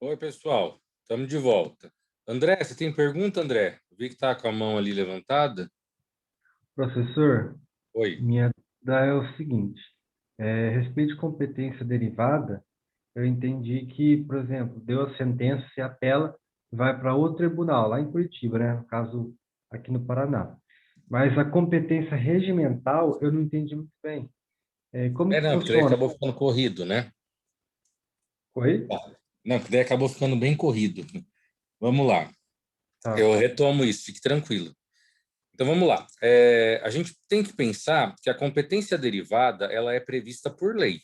Oi, pessoal. Estamos de volta. André, você tem pergunta, André? Vi que está com a mão ali levantada. Professor, Oi. minha dúvida é o seguinte: a respeito de competência derivada, eu entendi que, por exemplo, deu a sentença, se apela, vai para outro tribunal, lá em Curitiba, né? No caso, aqui no Paraná. Mas a competência regimental, eu não entendi muito bem. Como que Não, porque daí funciona? acabou ficando corrido, né? Oi? Tá. Não, porque daí acabou ficando bem corrido. Vamos lá. Tá. Eu retomo isso, fique tranquilo. Então, vamos lá. A gente tem que pensar que a competência derivada ela é prevista por lei,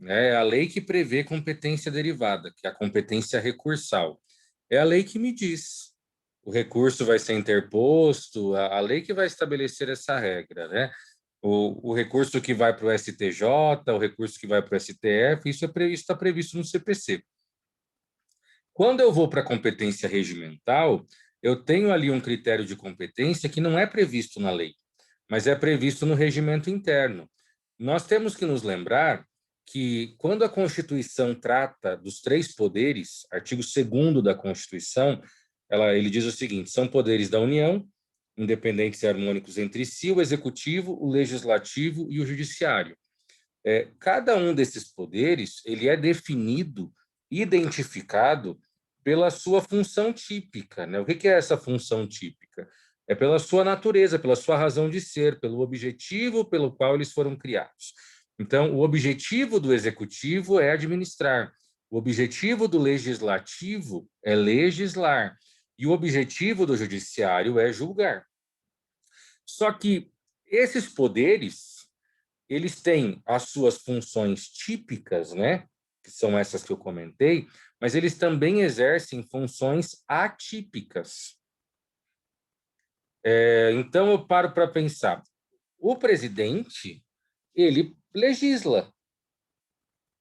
né? É a lei que prevê competência derivada, que é a competência recursal. É a lei que me diz. O recurso vai ser interposto, a lei que vai estabelecer essa regra, né? O recurso que vai para o STJ, o recurso que vai para o STF, isso está previsto no CPC. Quando eu vou para a competência regimental, eu tenho ali um critério de competência que não é previsto na lei, mas é previsto no regimento interno. Nós temos que nos lembrar que, quando a Constituição trata dos três poderes, artigo 2º da Constituição, ele diz o seguinte: são poderes da União, independentes e harmônicos entre si, o executivo, o legislativo e o judiciário. Cada um desses poderes ele é definido, identificado pela sua função típica, né? O que é essa função típica? É pela sua natureza, pela sua razão de ser, pelo objetivo pelo qual eles foram criados. Então, o objetivo do executivo é administrar, o objetivo do legislativo é legislar, e o objetivo do judiciário é julgar. Só que esses poderes eles têm as suas funções típicas, né? Que são essas que eu comentei, mas eles também exercem funções atípicas. Então eu paro para pensar. O presidente, ele legisla,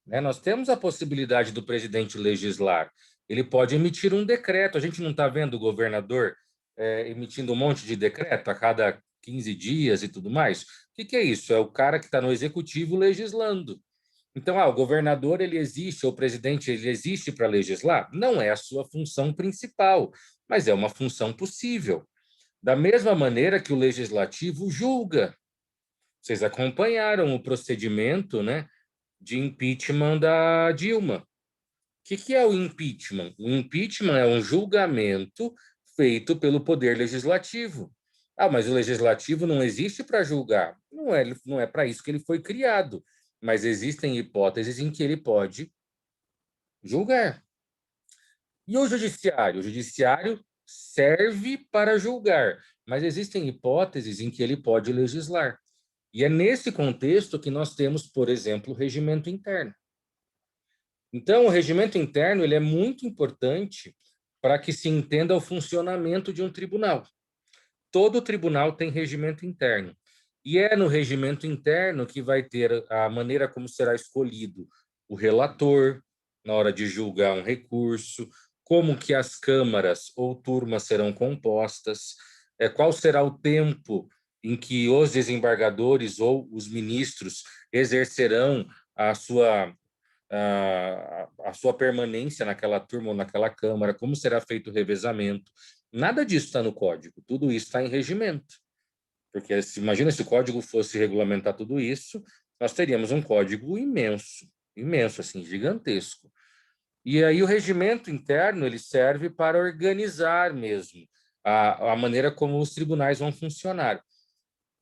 né? Nós temos a possibilidade do presidente legislar. Ele pode emitir um decreto. A gente não está vendo o governador emitindo um monte de decreto a cada 15 dias e tudo mais. O que é isso? É o cara que está no executivo legislando. Então, o governador ele existe, ou o presidente ele existe para legislar? Não é a sua função principal, mas é uma função possível. Da mesma maneira que o legislativo julga. Vocês acompanharam o procedimento, né, de impeachment da Dilma. O que é o impeachment? O impeachment é um julgamento feito pelo Poder Legislativo. Ah, mas o Legislativo não existe para julgar. Não é para isso que ele foi criado. Mas existem hipóteses em que ele pode julgar. E o Judiciário? O Judiciário serve para julgar, mas existem hipóteses em que ele pode legislar. E é nesse contexto que nós temos, por exemplo, o regimento interno. Então, o regimento interno ele é muito importante para que se entenda o funcionamento de um tribunal. Todo tribunal tem regimento interno. E é no regimento interno que vai ter a maneira como será escolhido o relator na hora de julgar um recurso, como que as câmaras ou turmas serão compostas, qual será o tempo em que os desembargadores ou os ministros exercerão a sua permanência naquela turma ou naquela câmara, como será feito o revezamento. Nada disso está no código, tudo isso está em regimento. Porque imagina se o código fosse regulamentar tudo isso, nós teríamos um código imenso, imenso, assim, gigantesco. E aí o regimento interno ele serve para organizar mesmo a maneira como os tribunais vão funcionar.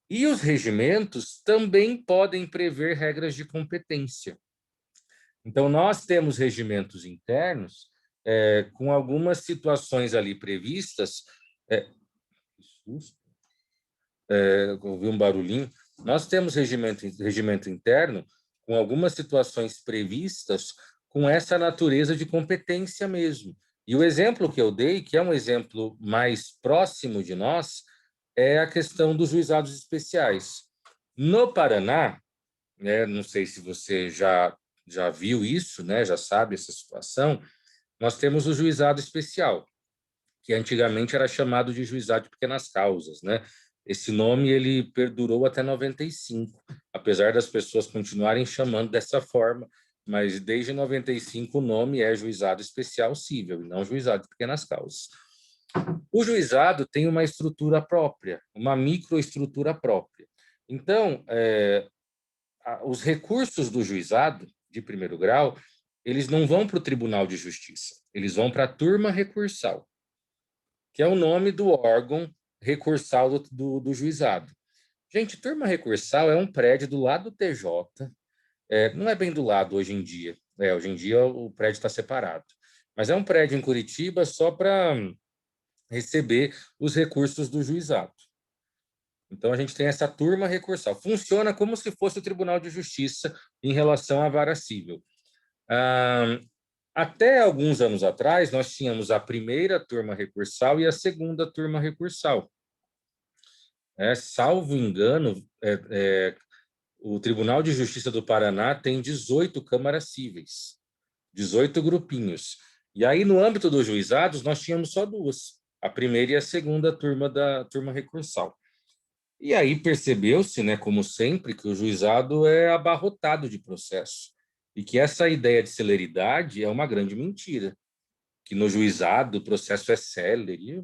E os regimentos também podem prever regras de competência. Então, nós temos regimentos internos com algumas situações ali previstas. É, ouvi um barulhinho. Nós temos regimento interno com algumas situações previstas com essa natureza de competência mesmo. E o exemplo que eu dei, que é um exemplo mais próximo de nós, é a questão dos juizados especiais. No Paraná, né, não sei se você já viu isso, né, já sabe essa situação, nós temos o juizado especial, que antigamente era chamado de juizado de pequenas causas, né? Esse nome ele perdurou até 95, apesar das pessoas continuarem chamando dessa forma, mas desde 95 o nome é Juizado Especial Cível e não Juizado de Pequenas Causas. O juizado tem uma estrutura própria, uma microestrutura própria. Então, os recursos do juizado de primeiro grau, eles não vão para o Tribunal de Justiça, eles vão para a turma recursal, que é o nome do órgão recursal do juizado. Gente, turma recursal é um prédio do lado do TJ, não é bem do lado hoje em dia, hoje em dia o prédio está separado, mas é um prédio em Curitiba só para receber os recursos do juizado. Então, a gente tem essa turma recursal. Funciona como se fosse o Tribunal de Justiça em relação à vara cível. Até alguns anos atrás, nós tínhamos a primeira turma recursal e a segunda turma recursal. Salvo engano, o Tribunal de Justiça do Paraná tem 18 câmaras cíveis, 18 grupinhos. E aí, no âmbito dos juizados, nós tínhamos só duas, a primeira e a segunda turma da turma recursal. E aí percebeu-se, né, como sempre, que o juizado é abarrotado de processo e que essa ideia de celeridade é uma grande mentira, que no juizado o processo é célere,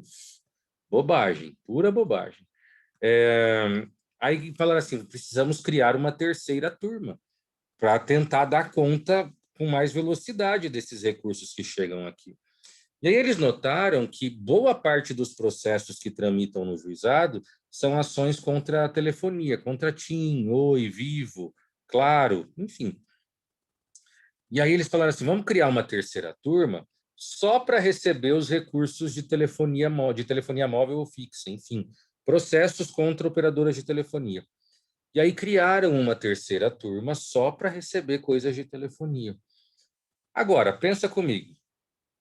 bobagem, pura bobagem. Aí falaram assim, precisamos criar uma terceira turma para tentar dar conta com mais velocidade desses recursos que chegam aqui. E aí eles notaram que boa parte dos processos que tramitam no juizado são ações contra a telefonia, contra TIM, Oi, Vivo, Claro, enfim. E aí eles falaram assim, vamos criar uma terceira turma só para receber os recursos de telefonia móvel ou fixa, enfim, processos contra operadoras de telefonia. E aí criaram uma terceira turma só para receber coisas de telefonia. Agora, pensa comigo,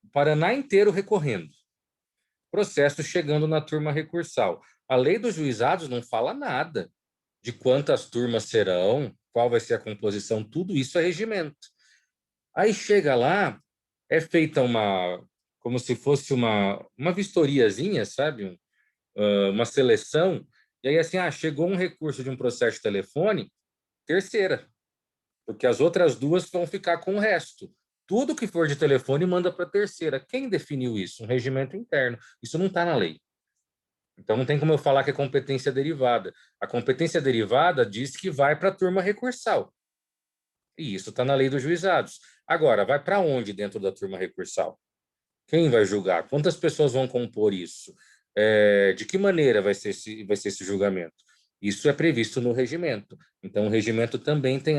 o Paraná inteiro recorrendo, processo chegando na turma recursal. A lei dos juizados não fala nada de quantas turmas serão, qual vai ser a composição, tudo isso é regimento. Aí chega lá, é feita como se fosse uma vistoriazinha, sabe? Uma seleção, e aí assim, chegou um recurso de um processo de telefone, terceira, porque as outras duas vão ficar com o resto. Tudo que for de telefone manda para a terceira. Quem definiu isso? Um regimento interno. Isso não está na lei. Então, não tem como eu falar que é competência derivada. A competência derivada diz que vai para a turma recursal. E isso está na lei dos juizados. Agora, vai para onde dentro da turma recursal? Quem vai julgar? Quantas pessoas vão compor isso? De que maneira vai ser esse julgamento? Isso é previsto no regimento. Então, o regimento também tem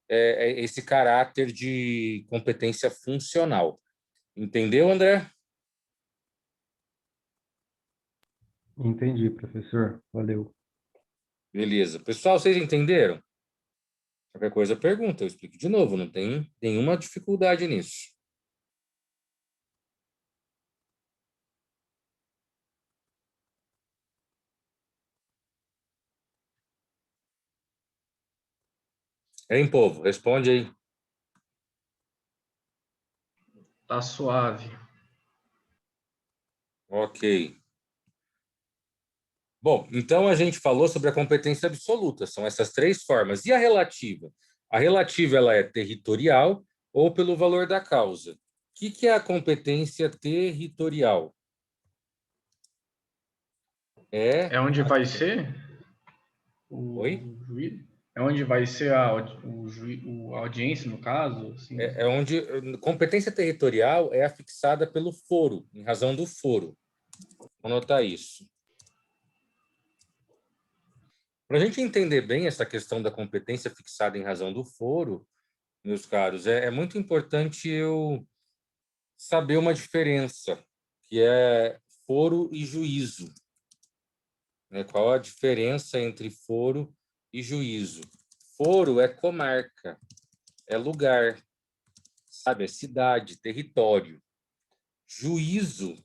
esse caráter de competência funcional. Entendeu, André? Entendi, professor. Valeu. Beleza. Pessoal, vocês entenderam? Qualquer coisa, pergunta. Eu explico de novo. Não tem nenhuma dificuldade nisso. Hein, povo? Responde aí. Tá suave. Ok. Bom, então a gente falou sobre a competência absoluta, são essas três formas. E a relativa? A relativa ela é territorial ou pelo valor da causa. O que é a competência territorial? É onde vai ser Oi? o juiz? É onde vai ser a audiência, no caso? Assim? É onde competência territorial é afixada pelo foro, em razão do foro. Vou anotar isso. Para a gente entender bem essa questão da competência fixada em razão do foro, meus caros, é muito importante eu saber uma diferença, que é foro e juízo. Né? Qual a diferença entre foro e juízo? Foro é comarca, é lugar, sabe? É cidade, território. Juízo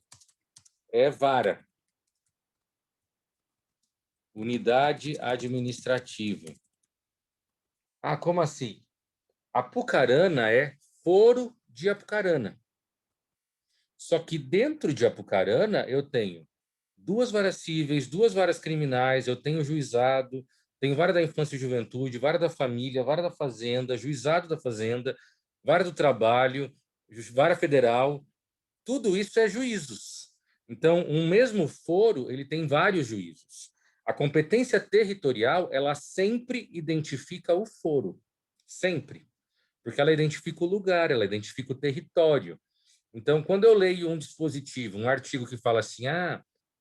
é vara, unidade administrativa. Como assim? Apucarana é foro de Apucarana. Só que dentro de Apucarana eu tenho duas varas cíveis, duas varas criminais, eu tenho juizado, Tem vara da infância e juventude, vara da família, vara da fazenda, juizado da fazenda, vara do trabalho, vara federal, tudo isso é juízos. Então, um mesmo foro, ele tem vários juízos. A competência territorial, ela sempre identifica o foro, sempre, porque ela identifica o lugar, ela identifica o território. Então, quando eu leio um dispositivo, um artigo que fala assim,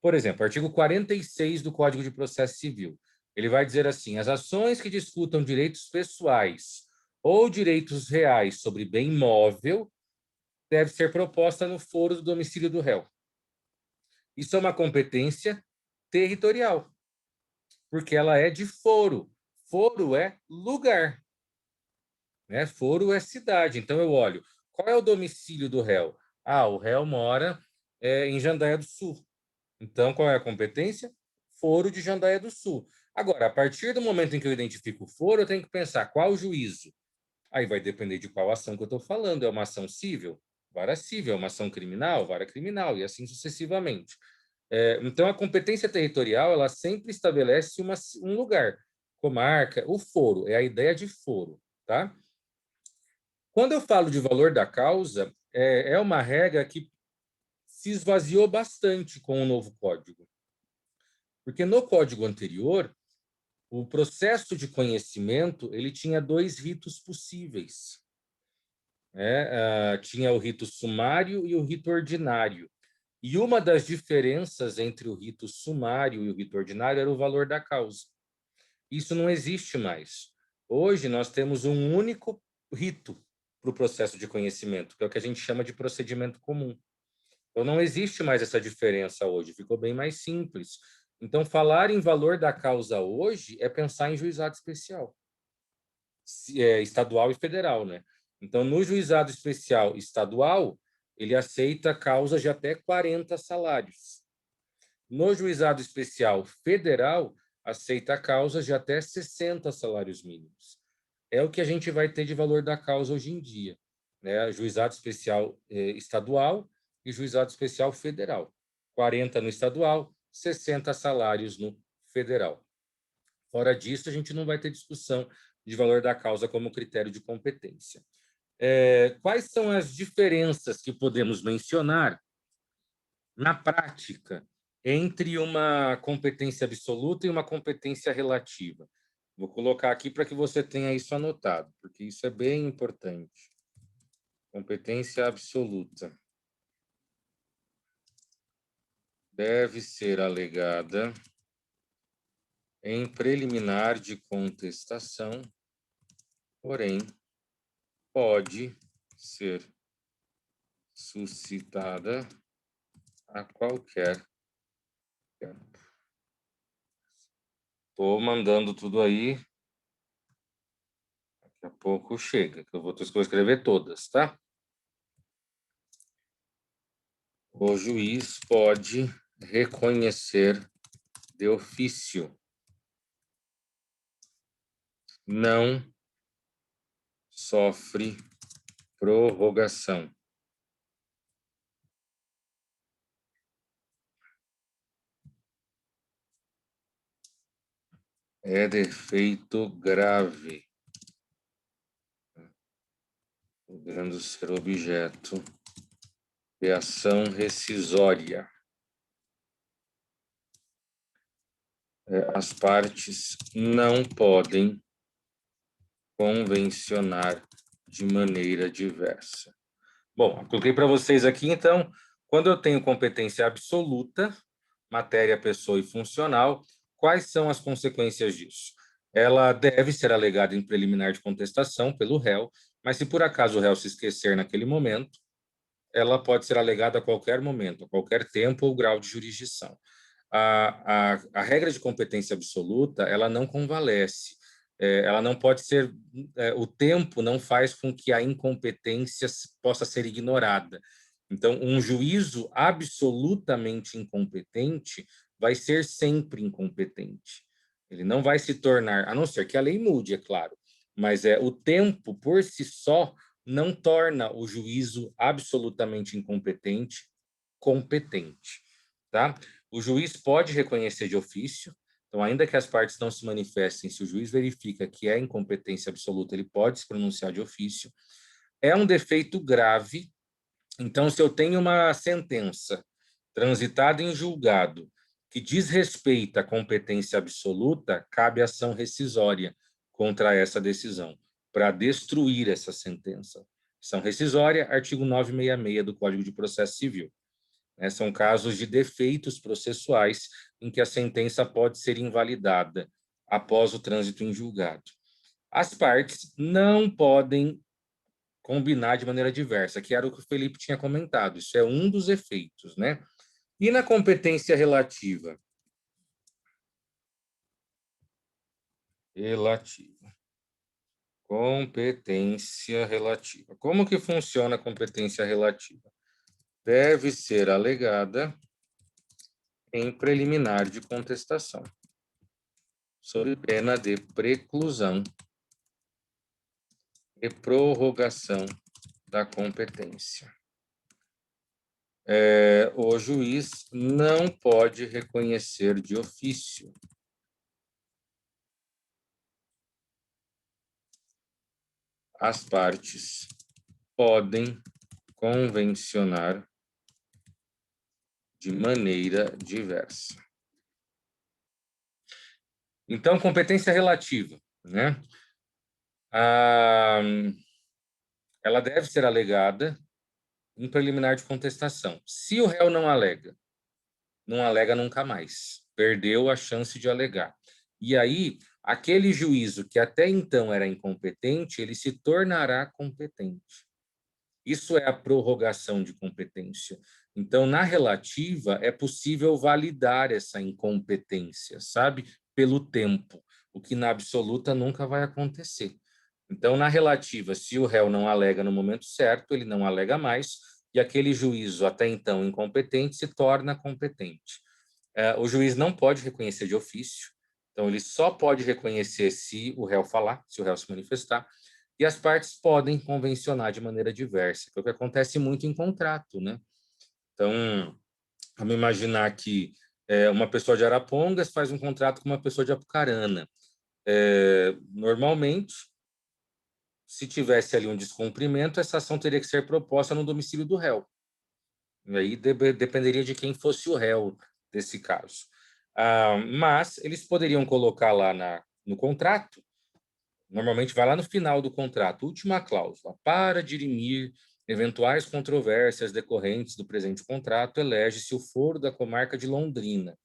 por exemplo, artigo 46 do Código de Processo Civil, ele vai dizer assim, as ações que discutam direitos pessoais ou direitos reais sobre bem imóvel deve ser proposta no foro do domicílio do réu. Isso é uma competência territorial, porque ela é de foro. Foro é lugar, né? Foro é cidade. Então, eu olho, qual é o domicílio do réu? O réu mora em Jandaia do Sul. Então, qual é a competência? Foro de Jandaia do Sul. Agora, a partir do momento em que eu identifico o foro, eu tenho que pensar qual o juízo. Aí vai depender de qual ação que eu estou falando. É uma ação civil? Vara civil. É uma ação criminal? Vara criminal. E assim sucessivamente. Então, a competência territorial, ela sempre estabelece um lugar. Comarca, o foro, é a ideia de foro, tá? Quando eu falo de valor da causa, é uma regra que se esvaziou bastante com o novo código. Porque no código anterior, o processo de conhecimento, ele tinha 2 ritos possíveis. Tinha o rito sumário e o rito ordinário. E uma das diferenças entre o rito sumário e o rito ordinário era o valor da causa. Isso não existe mais. Hoje, nós temos um único rito para o processo de conhecimento, que é o que a gente chama de procedimento comum. Então, não existe mais essa diferença hoje, ficou bem mais simples. Então, falar em valor da causa hoje é pensar em juizado especial, estadual e federal, né? Então, no juizado especial estadual, ele aceita causas de até 40 salários. No juizado especial federal, aceita causas de até 60 salários mínimos. É o que a gente vai ter de valor da causa hoje em dia, né? Juizado especial estadual e juizado especial federal. 40 no estadual, 60 salários no federal. Fora disso, a gente não vai ter discussão de valor da causa como critério de competência. Quais são as diferenças que podemos mencionar na prática entre uma competência absoluta e uma competência relativa? Vou colocar aqui para que você tenha isso anotado, porque isso é bem importante. Competência absoluta deve ser alegada em preliminar de contestação, porém, pode ser suscitada a qualquer tempo. Estou mandando tudo aí. Daqui a pouco chega, que eu vou escrever todas, tá? O juiz pode reconhecer de ofício, não sofre prorrogação. É defeito grave, podendo ser objeto de ação rescisória. As partes não podem convencionar de maneira diversa. Bom, coloquei para vocês aqui, então, quando eu tenho competência absoluta, matéria, pessoa e funcional, quais são as consequências disso? Ela deve ser alegada em preliminar de contestação pelo réu, mas se por acaso o réu se esquecer naquele momento, ela pode ser alegada a qualquer momento, a qualquer tempo ou grau de jurisdição. A regra de competência absoluta, ela não convalesce, ela não pode ser, o tempo não faz com que a incompetência possa ser ignorada. Então, um juízo absolutamente incompetente vai ser sempre incompetente. Ele não vai se tornar, a não ser que a lei mude, é claro, mas o tempo por si só não torna o juízo absolutamente incompetente competente, tá? O juiz pode reconhecer de ofício, Então, ainda que as partes não se manifestem, se o juiz verifica que é incompetência absoluta, ele pode se pronunciar de ofício. É um defeito grave. Então, se eu tenho uma sentença transitada em julgado que diz respeito à competência absoluta, cabe ação rescisória contra essa decisão, para destruir essa sentença. Ação rescisória, artigo 966 do Código de Processo Civil. São casos de defeitos processuais em que a sentença pode ser invalidada após o trânsito em julgado. As partes não podem combinar de maneira diversa, que era o que o Felipe tinha comentado. Isso é um dos efeitos, né? E na competência relativa? Competência relativa. Como que funciona a competência relativa? Deve ser alegada em preliminar de contestação, sob pena de preclusão e prorrogação da competência. O juiz não pode reconhecer de ofício as partes podem convencionar de maneira diversa. Então, competência relativa, né? Ela deve ser alegada em preliminar de contestação. Se o réu não alega nunca mais. Perdeu a chance de alegar. E aí, aquele juízo que até então era incompetente, ele se tornará competente. Isso é a prorrogação de competência. Então, na relativa, é possível validar essa incompetência, sabe? Pelo tempo, o que na absoluta nunca vai acontecer. Então, na relativa, se o réu não alega no momento certo, ele não alega mais, e aquele juízo até então incompetente se torna competente. O juiz não pode reconhecer de ofício, então ele só pode reconhecer se o réu falar, se o réu se manifestar, e as partes podem convencionar de maneira diversa, que é o que acontece muito em contrato, né? Então, vamos imaginar que uma pessoa de Arapongas faz um contrato com uma pessoa de Apucarana. Normalmente, se tivesse ali um descumprimento, essa ação teria que ser proposta no domicílio do réu. E aí dependeria de quem fosse o réu desse caso. Mas eles poderiam colocar lá no contrato, normalmente vai lá no final do contrato, última cláusula, para dirimir eventuais controvérsias decorrentes do presente contrato, elege-se o foro da comarca de Londrina.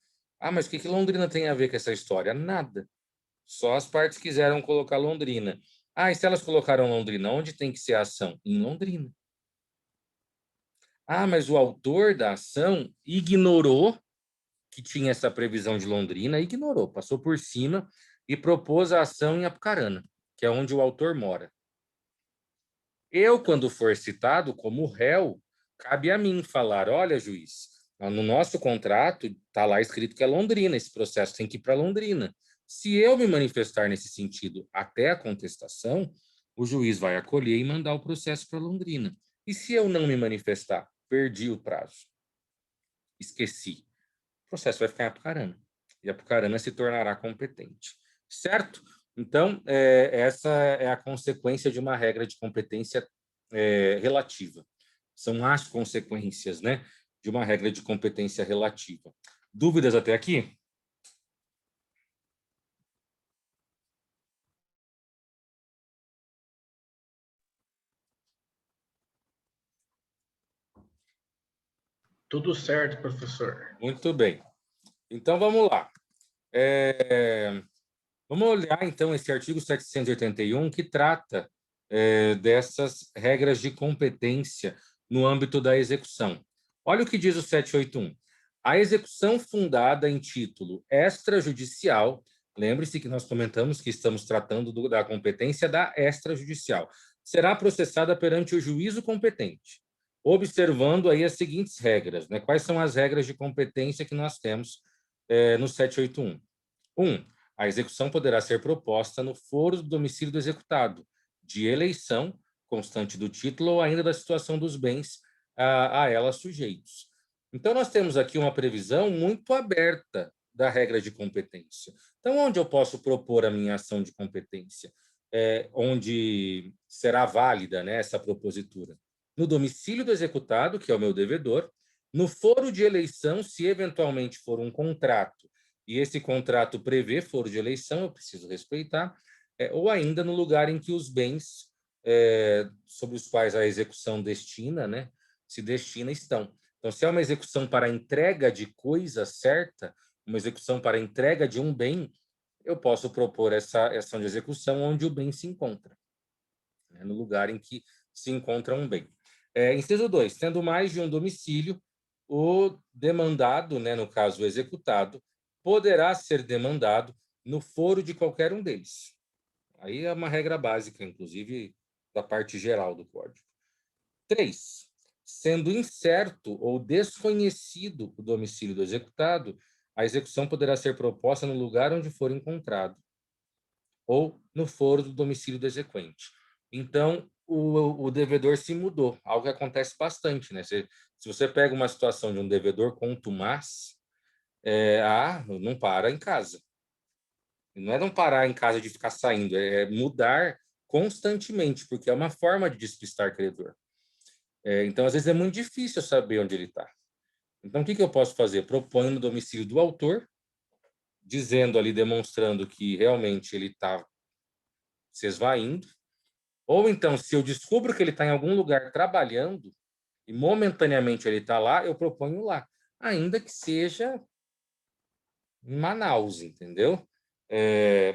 Mas o que Londrina tem a ver com essa história? Nada. Só as partes quiseram colocar Londrina. E se elas colocaram Londrina, onde tem que ser a ação? Em Londrina. Mas o autor da ação ignorou que tinha essa previsão de Londrina, ignorou, passou por cima e propôs a ação em Apucarana, que é onde o autor mora. Eu, quando for citado como réu, cabe a mim falar, olha, juiz, no nosso contrato está lá escrito que é Londrina, esse processo tem que ir para Londrina. Se eu me manifestar nesse sentido até a contestação, o juiz vai acolher e mandar o processo para Londrina. E se eu não me manifestar? Perdi o prazo. Esqueci. O processo vai ficar em Apucarana. E Apucarana se tornará competente. Certo? Então, essa é a consequência de uma regra de competência relativa. São as consequências, né, de uma regra de competência relativa. Dúvidas até aqui? Tudo certo, professor. Muito bem. Então, vamos lá. Vamos olhar, então, esse artigo 781, que trata dessas regras de competência no âmbito da execução. Olha o que diz o 781. A execução fundada em título extrajudicial, lembre-se que nós comentamos que estamos tratando da competência da extrajudicial, será processada perante o juízo competente, observando aí as seguintes regras, né? Quais são as regras de competência que nós temos no 781? 1. A execução poderá ser proposta no foro do domicílio do executado, de eleição constante do título ou ainda da situação dos bens a ela sujeitos. Então, nós temos aqui uma previsão muito aberta da regra de competência. Então, onde eu posso propor a minha ação de competência? Onde será válida, né, essa propositura? No domicílio do executado, que é o meu devedor, no foro de eleição, se eventualmente for um contrato, e esse contrato prevê foro de eleição, eu preciso respeitar, ou ainda no lugar em que os bens sobre os quais a execução destina, né, se destina estão. Então, se é uma execução para entrega de coisa certa, uma execução para entrega de um bem, eu posso propor essa ação de execução onde o bem se encontra, né, no lugar em que se encontra um bem. Inciso 2, tendo mais de um domicílio, o demandado, né, no caso o executado, poderá ser demandado no foro de qualquer um deles. Aí é uma regra básica, inclusive, da parte geral do Código. 3, sendo incerto ou desconhecido o domicílio do executado, a execução poderá ser proposta no lugar onde for encontrado ou no foro do domicílio do exequente. Então, o devedor se mudou, algo que acontece bastante, né? Se você pega uma situação de um devedor contumaz, não para em casa. Não é não parar em casa de ficar saindo, é mudar constantemente, porque é uma forma de despistar credor. Então, às vezes, é muito difícil saber onde ele está. Então, o que eu posso fazer? Proponho no domicílio do autor, dizendo ali, demonstrando que realmente ele está se esvaindo. Ou então, se eu descubro que ele está em algum lugar trabalhando e momentaneamente ele está lá, eu proponho lá, ainda que seja em Manaus, entendeu?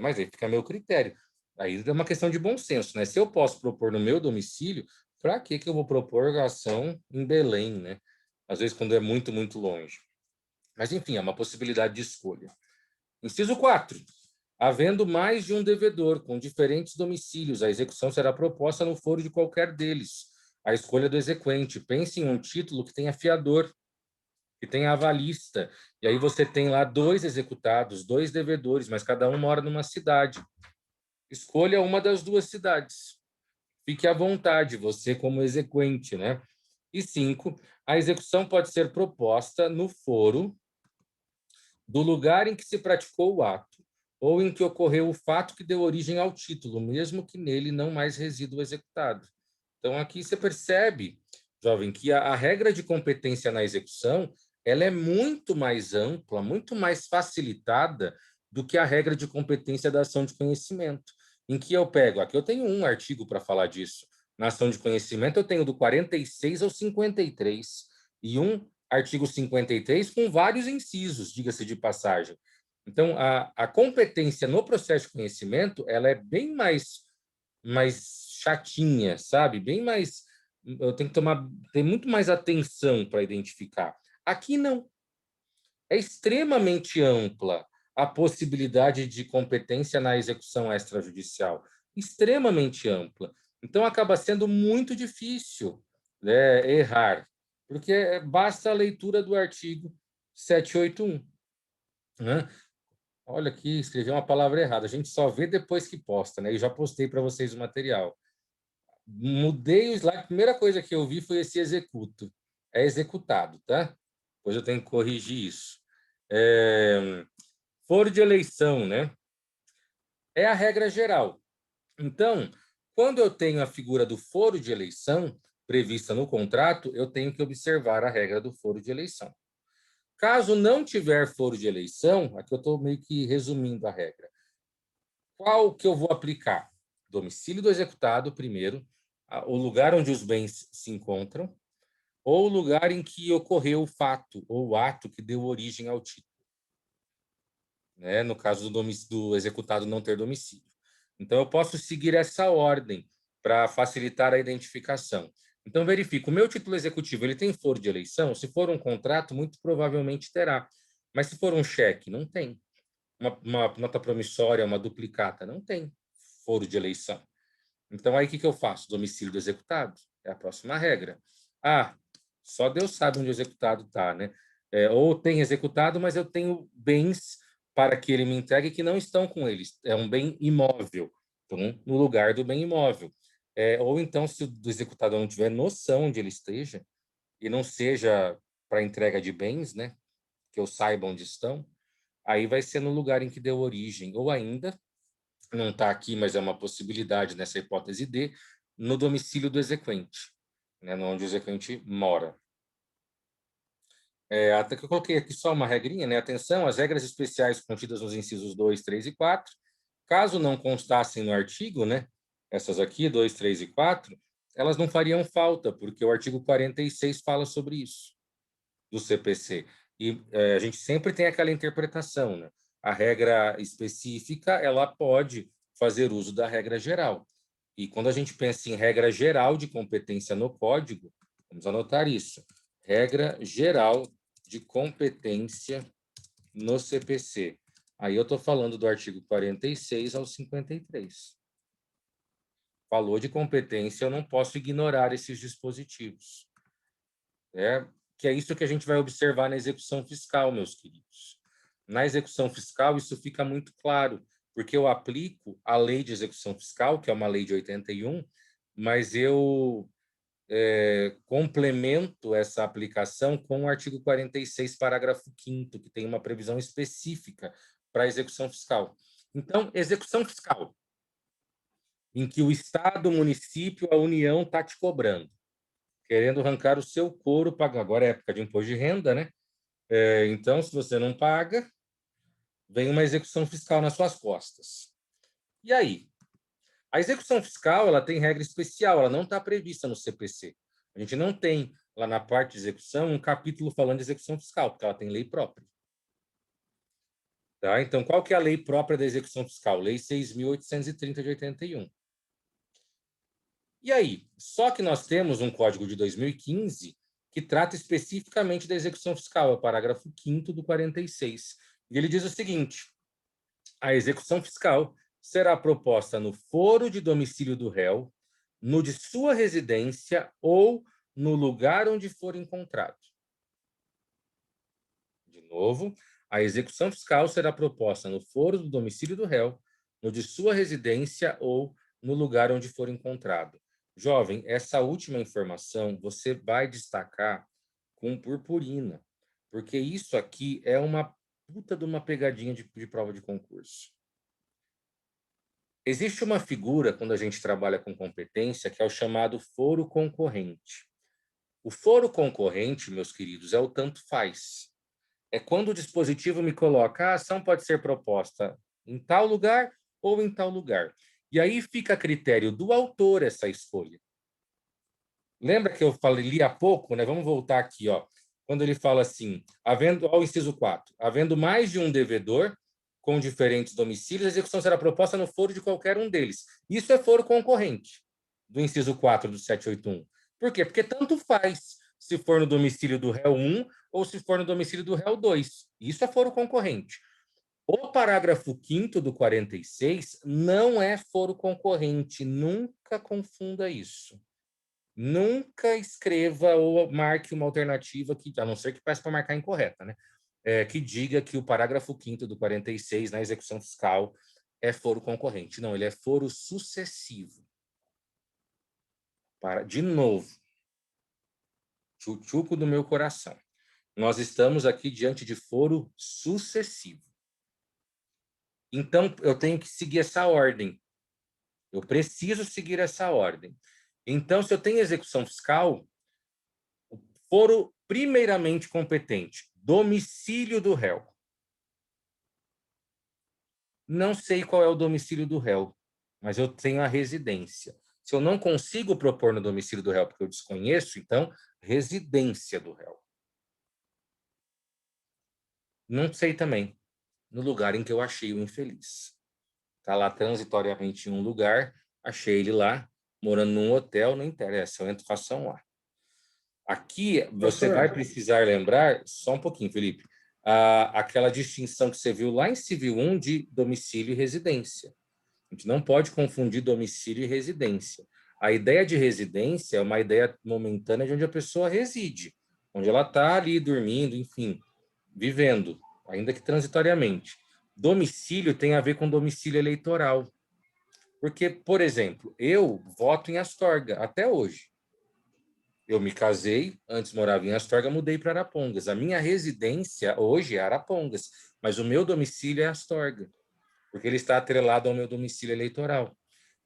Mas aí fica a meu critério. Aí é uma questão de bom senso, né? Se eu posso propor no meu domicílio, para que eu vou propor ação em Belém, né? Às vezes quando é muito, muito longe. Mas, enfim, é uma possibilidade de escolha. Inciso 4. Havendo mais de um devedor com diferentes domicílios, a execução será proposta no foro de qualquer deles. A escolha do exequente. Pense em um título que tenha fiador, que tenha avalista. E aí você tem lá 2 executados, 2 devedores, mas cada um mora numa cidade. Escolha uma das 2 cidades. Fique à vontade, você como exequente, né? E 5, a execução pode ser proposta no foro do lugar em que se praticou o ato, ou em que ocorreu o fato que deu origem ao título, mesmo que nele não mais resida o executado. Então, aqui você percebe, jovem, que a regra de competência na execução ela é muito mais ampla, muito mais facilitada do que a regra de competência da ação de conhecimento, em que eu pego, aqui eu tenho um artigo para falar disso, na ação de conhecimento eu tenho do 46 ao 53, e um artigo 53 com vários incisos, diga-se de passagem. Então, a competência no processo de conhecimento ela é bem mais chatinha, sabe? Bem mais. Eu tenho que ter muito mais atenção para identificar. Aqui não. É extremamente ampla a possibilidade de competência na execução extrajudicial. Extremamente ampla. Então, acaba sendo muito difícil, né, errar, porque basta a leitura do artigo 781. Né? Olha aqui, escrevi uma palavra errada. A gente só vê depois que posta, né? E já postei para vocês o material. Mudei o slide, a primeira coisa que eu vi foi esse executo. É executado, tá? Depois eu tenho que corrigir isso. Foro de eleição, né? É a regra geral. Então, quando eu tenho a figura do foro de eleição prevista no contrato, eu tenho que observar a regra do foro de eleição. Caso não tiver foro de eleição, aqui eu estou meio que resumindo a regra. Qual que eu vou aplicar? Domicílio do executado, primeiro, o lugar onde os bens se encontram, ou o lugar em que ocorreu o fato ou o ato que deu origem ao título, né? No caso do executado não ter domicílio. Então, eu posso seguir essa ordem para facilitar a identificação. Então, verifico, o meu título executivo ele tem foro de eleição? Se for um contrato, muito provavelmente terá. Mas se for um cheque, não tem. Uma nota promissória, uma duplicata, não tem foro de eleição. Então, aí o que eu faço? Domicílio do executado? É a próxima regra. Só Deus sabe onde o executado está, né? Ou tem executado, mas eu tenho bens para que ele me entregue que não estão com eles. É um bem imóvel. Então, no lugar do bem imóvel. Ou então, se o executado não tiver noção onde ele esteja, e não seja para entrega de bens, né? Que eu saiba onde estão, aí vai ser no lugar em que deu origem, ou ainda, não está aqui, mas é uma possibilidade nessa hipótese D, no domicílio do exequente, né, onde o exequente mora. Até que eu coloquei aqui só uma regrinha, né? Atenção, as regras especiais contidas nos incisos 2, 3 e 4, caso não constassem no artigo, né? Essas aqui, 2, 3 e 4, elas não fariam falta, porque o artigo 46 fala sobre isso, do CPC. E a gente sempre tem aquela interpretação, né? A regra específica, ela pode fazer uso da regra geral. E quando a gente pensa em regra geral de competência no Código, vamos anotar isso. Regra geral de competência no CPC. Aí eu estou falando do artigo 46 ao 53. Falou de competência, eu não posso ignorar esses dispositivos. Que é isso que a gente vai observar na execução fiscal, meus queridos. Na execução fiscal, isso fica muito claro, porque eu aplico a lei de execução fiscal, que é uma lei de 81, mas eu complemento essa aplicação com o artigo 46, parágrafo 5º, que tem uma previsão específica para a execução fiscal. Então, execução fiscal, em que o Estado, o município, a União está te cobrando, querendo arrancar o seu couro, paga. Agora é época de imposto de renda, né? Então, se você não paga, vem uma execução fiscal nas suas costas. E aí? A execução fiscal, ela tem regra especial, ela não está prevista no CPC. A gente não tem, lá na parte de execução, um capítulo falando de execução fiscal, porque ela tem lei própria. Tá? Então, qual que é a lei própria da execução fiscal? Lei 6.830 de 81. E aí? Só que nós temos um código de 2015 que trata especificamente da execução fiscal, é o parágrafo 5º do 46. E ele diz o seguinte: a execução fiscal será proposta no foro de domicílio do réu, no de sua residência ou no lugar onde for encontrado. De novo, a execução fiscal será proposta no foro do domicílio do réu, no de sua residência ou no lugar onde for encontrado. Jovem, essa última informação você vai destacar com purpurina, porque isso aqui é uma puta de uma pegadinha de prova de concurso. Existe uma figura, quando a gente trabalha com competência, que é o chamado foro concorrente. O foro concorrente, meus queridos, é o tanto faz. É quando o dispositivo me coloca, a ação pode ser proposta em tal lugar ou em tal lugar. E aí fica a critério do autor essa escolha. Lembra que eu falei ali há pouco, né? Vamos voltar aqui, ó. Quando ele fala assim, ao inciso 4, havendo mais de um devedor com diferentes domicílios, a execução será proposta no foro de qualquer um deles. Isso é foro concorrente, do inciso 4 do 781. Por quê? Porque tanto faz se for no domicílio do réu 1 ou se for no domicílio do réu 2. Isso é foro concorrente. O parágrafo 5º do 46 não é foro concorrente. Nunca confunda isso. Nunca escreva ou marque uma alternativa que, a não ser que peça para marcar incorreta, né? Que diga que o parágrafo 5º do 46 na execução fiscal é foro concorrente. Não, ele é foro sucessivo. De novo, tchutchuco do meu coração. Nós estamos aqui diante de foro sucessivo. Então, eu tenho que seguir essa ordem. Eu preciso seguir essa ordem. Então, se eu tenho execução fiscal, o foro primeiramente competente, domicílio do réu. Não sei qual é o domicílio do réu, mas eu tenho a residência. Se eu não consigo propor no domicílio do réu porque eu desconheço, então, residência do réu. Não sei também, no lugar em que eu achei o infeliz. Está lá transitoriamente em um lugar, achei ele lá, morando num hotel, não interessa, eu entro com a ação lá. Aqui você vai precisar lembrar, só um pouquinho, Felipe, aquela distinção que você viu lá em Civil 1 de domicílio e residência. A gente não pode confundir domicílio e residência. A ideia de residência é uma ideia momentânea de onde a pessoa reside, onde ela está ali dormindo, enfim, vivendo, ainda que transitoriamente. Domicílio tem a ver com domicílio eleitoral. Porque, por exemplo, eu voto em Astorga até hoje. Eu me casei, antes morava em Astorga, mudei para Arapongas. A minha residência hoje é Arapongas, mas o meu domicílio é Astorga, porque ele está atrelado ao meu domicílio eleitoral.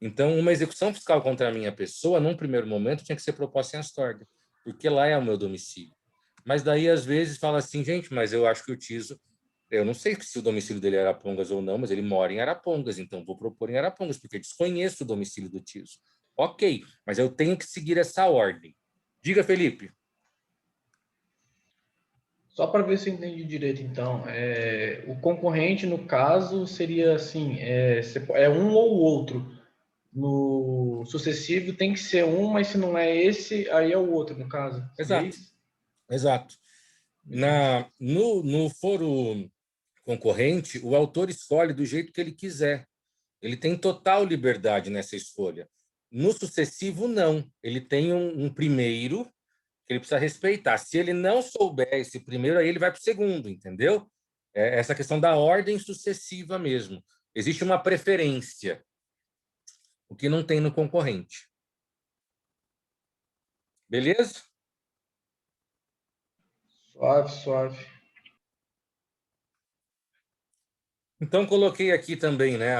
Então, uma execução fiscal contra a minha pessoa, num primeiro momento, tinha que ser proposta em Astorga, porque lá é o meu domicílio. Mas daí, às vezes, fala assim, gente, mas eu acho que o Tiso, eu não sei se o domicílio dele é Arapongas ou não, mas ele mora em Arapongas, então vou propor em Arapongas, porque eu desconheço o domicílio do Tiso. Ok, mas eu tenho que seguir essa ordem. Diga, Felipe. Só para ver se eu entendi direito, então, o concorrente, no caso, seria assim, é um ou outro. No sucessivo tem que ser um, mas se não é esse, aí é o outro, no caso. Seria Exato, isso? exato. Entendi. No foro concorrente, o autor escolhe do jeito que ele quiser. Ele tem total liberdade nessa escolha. No sucessivo, não. Ele tem um primeiro que ele precisa respeitar. Se ele não souber esse primeiro, aí ele vai para o segundo, entendeu? É essa questão da ordem sucessiva mesmo. Existe uma preferência, o que não tem no concorrente. Beleza? Suave, suave. Então, coloquei aqui também, né,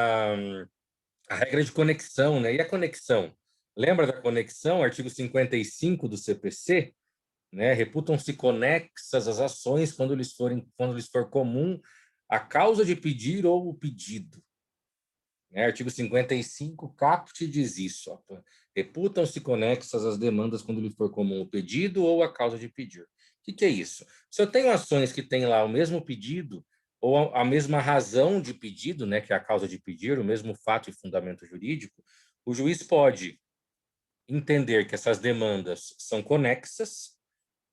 a regra de conexão, né? E a conexão? Lembra da conexão, artigo 55 do CPC? Né? Reputam-se conexas as ações quando lhes for comum a causa de pedir ou o pedido. Né? Artigo 55, caput diz isso. Reputam-se conexas as demandas quando lhe for comum o pedido ou a causa de pedir. O que é isso? Se eu tenho ações que têm lá o mesmo pedido ou a mesma razão de pedido, né, que é a causa de pedir, o mesmo fato e fundamento jurídico, o juiz pode entender que essas demandas são conexas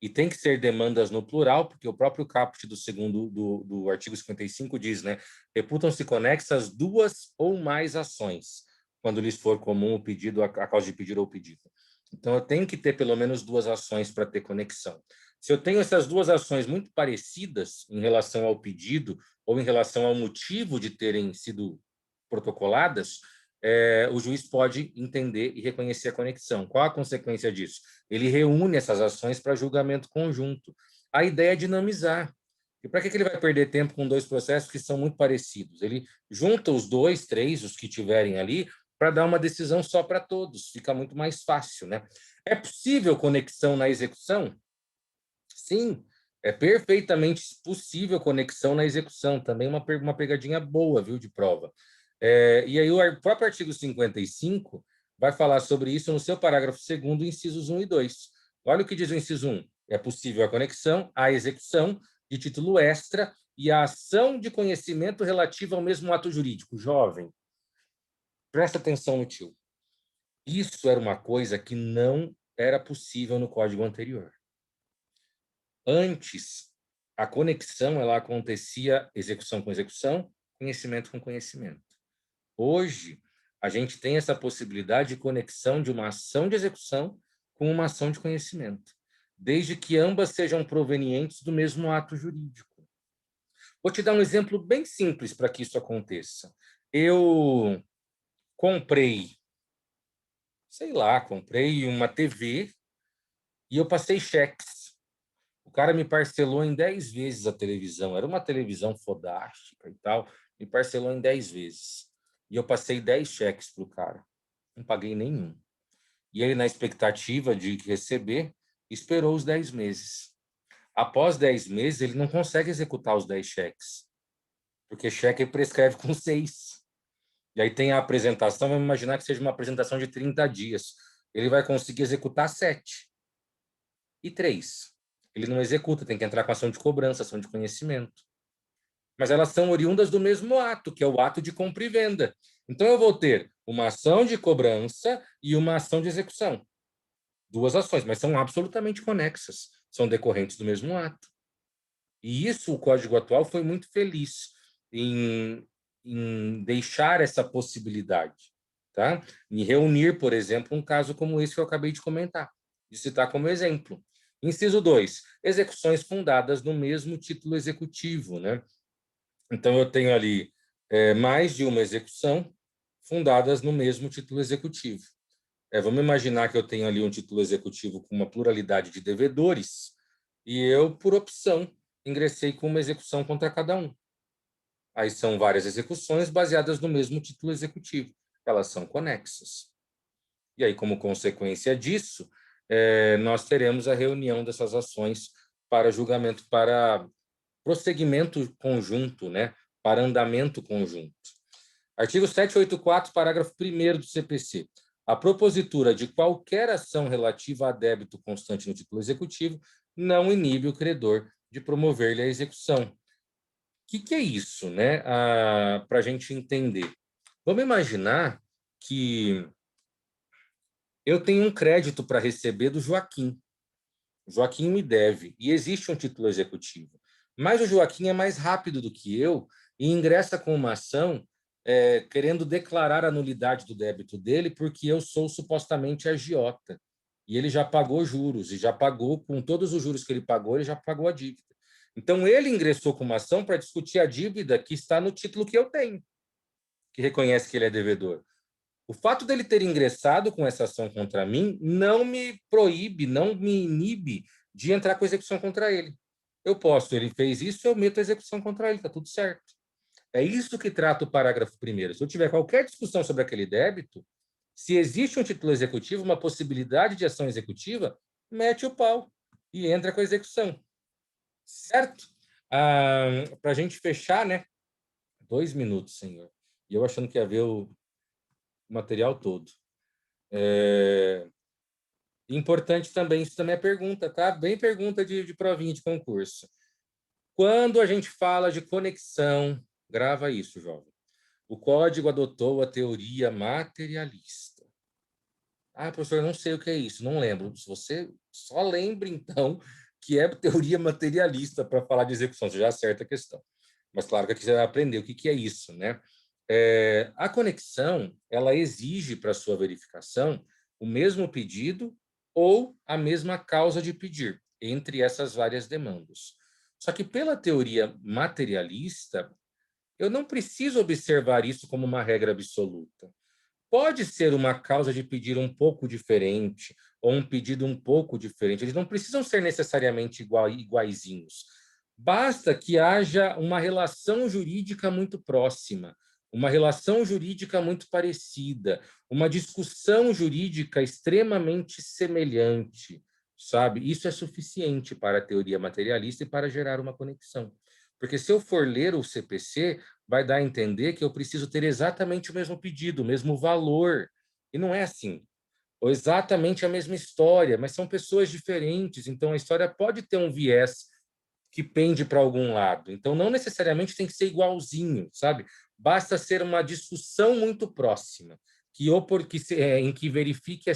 e tem que ser demandas no plural, porque o próprio caput do artigo 55 diz, né, reputam-se conexas duas ou mais ações, quando lhes for comum o pedido, a causa de pedir ou pedido. Então, eu tenho que ter pelo menos duas ações para ter conexão. Se eu tenho essas duas ações muito parecidas em relação ao pedido ou em relação ao motivo de terem sido protocoladas, o juiz pode entender e reconhecer a conexão. Qual a consequência disso? Ele reúne essas ações para julgamento conjunto. A ideia é dinamizar. E para que ele vai perder tempo com dois processos que são muito parecidos? Ele junta os dois, três, os que tiverem ali, para dar uma decisão só para todos. Fica muito mais fácil, né? É possível conexão na execução? Sim, é perfeitamente possível conexão na execução. Também uma pegadinha boa, viu, de prova. E aí o próprio artigo 55 vai falar sobre isso no seu parágrafo 2º, incisos 1 e 2. Olha o que diz o inciso 1. É possível a conexão, a execução de título extra e a ação de conhecimento relativa ao mesmo ato jurídico. Jovem, presta atenção no tio. Isso era uma coisa que não era possível no código anterior. Antes, a conexão ela acontecia execução com execução, conhecimento com conhecimento. Hoje, a gente tem essa possibilidade de conexão de uma ação de execução com uma ação de conhecimento, desde que ambas sejam provenientes do mesmo ato jurídico. Vou te dar um exemplo bem simples para que isso aconteça. Eu comprei, comprei uma TV e eu passei cheques. O cara me parcelou em 10 vezes a televisão. Era uma televisão fodástica e tal. Me parcelou em 10 vezes. E eu passei 10 cheques para o cara. Não paguei nenhum. E ele, na expectativa de receber, esperou os 10 meses. Após 10 meses, ele não consegue executar os 10 cheques. Porque cheque prescreve com 6. E aí tem a apresentação, vamos imaginar que seja uma apresentação de 30 dias. Ele vai conseguir executar 7. E 3. Ele não executa, tem que entrar com ação de cobrança, ação de conhecimento. Mas elas são oriundas do mesmo ato, que é o ato de compra e venda. Então, eu vou ter uma ação de cobrança e uma ação de execução. Duas ações, mas são absolutamente conexas. São decorrentes do mesmo ato. E isso, o Código atual foi muito feliz em deixar essa possibilidade. Tá? Em reunir, por exemplo, um caso como esse que eu acabei de comentar, de citar como exemplo. Inciso 2, execuções fundadas no mesmo título executivo, né? Então, eu tenho ali mais de uma execução fundadas no mesmo título executivo. Vamos imaginar que eu tenho ali um título executivo com uma pluralidade de devedores e eu, por opção, ingressei com uma execução contra cada um. Aí são várias execuções baseadas no mesmo título executivo. Elas são conexas. E aí, como consequência disso, nós teremos a reunião dessas ações para julgamento, para prosseguimento conjunto, né? Para andamento conjunto. Artigo 784, parágrafo 1º do CPC. A propositura de qualquer ação relativa a débito constante no título executivo não inibe o credor de promover-lhe a execução. O que é isso, né? Para a gente entender. Vamos imaginar que eu tenho um crédito para receber do Joaquim. O Joaquim me deve, e existe um título executivo. Mas o Joaquim é mais rápido do que eu e ingressa com uma ação querendo declarar a nulidade do débito dele porque eu sou supostamente agiota. E ele já pagou juros, e já pagou, com todos os juros que ele pagou, ele já pagou a dívida. Então, ele ingressou com uma ação para discutir a dívida que está no título que eu tenho, que reconhece que ele é devedor. O fato dele ter ingressado com essa ação contra mim não me proíbe, não me inibe de entrar com execução contra ele. Eu posso, ele fez isso, eu meto a execução contra ele, está tudo certo. É isso que trata o parágrafo 1º. Se eu tiver qualquer discussão sobre aquele débito, se existe um título executivo, uma possibilidade de ação executiva, mete o pau e entra com a execução. Certo? Para a gente fechar, né? 2 minutos, senhor. E eu achando que ia ver o material todo. Importante também, isso também é pergunta, tá? Bem pergunta de provinha de concurso. Quando a gente fala de conexão, grava isso, jovem. O código adotou a teoria materialista. Professor, eu não sei o que é isso, não lembro. Se você só lembre, então, que é teoria materialista para falar de execução, você já acerta a questão. Mas claro que aqui você vai aprender o que é isso, né? A conexão, ela exige para sua verificação o mesmo pedido ou a mesma causa de pedir, entre essas várias demandas. Só que pela teoria materialista, eu não preciso observar isso como uma regra absoluta. Pode ser uma causa de pedir um pouco diferente ou um pedido um pouco diferente. Eles não precisam ser necessariamente iguaizinhos. Basta que haja uma relação jurídica muito próxima, uma relação jurídica muito parecida, uma discussão jurídica extremamente semelhante, sabe? Isso é suficiente para a teoria materialista e para gerar uma conexão. Porque se eu for ler o CPC, vai dar a entender que eu preciso ter exatamente o mesmo pedido, o mesmo valor. E não é assim. Ou exatamente a mesma história, mas são pessoas diferentes, então a história pode ter um viés que pende para algum lado. Então, não necessariamente tem que ser igualzinho, sabe? Basta ser uma discussão muito próxima, em que verifique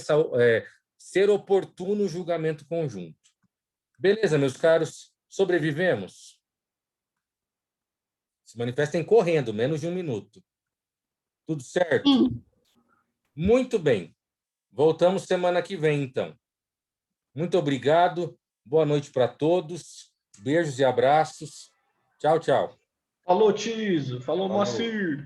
ser oportuno o julgamento conjunto. Beleza, meus caros? Sobrevivemos? Se manifestem correndo, menos de 1 minuto. Tudo certo? Sim. Muito bem. Voltamos semana que vem, então. Muito obrigado. Boa noite para todos. Beijos e abraços. Tchau, tchau. Falou, Tiso. Falou, Falou. Moacir.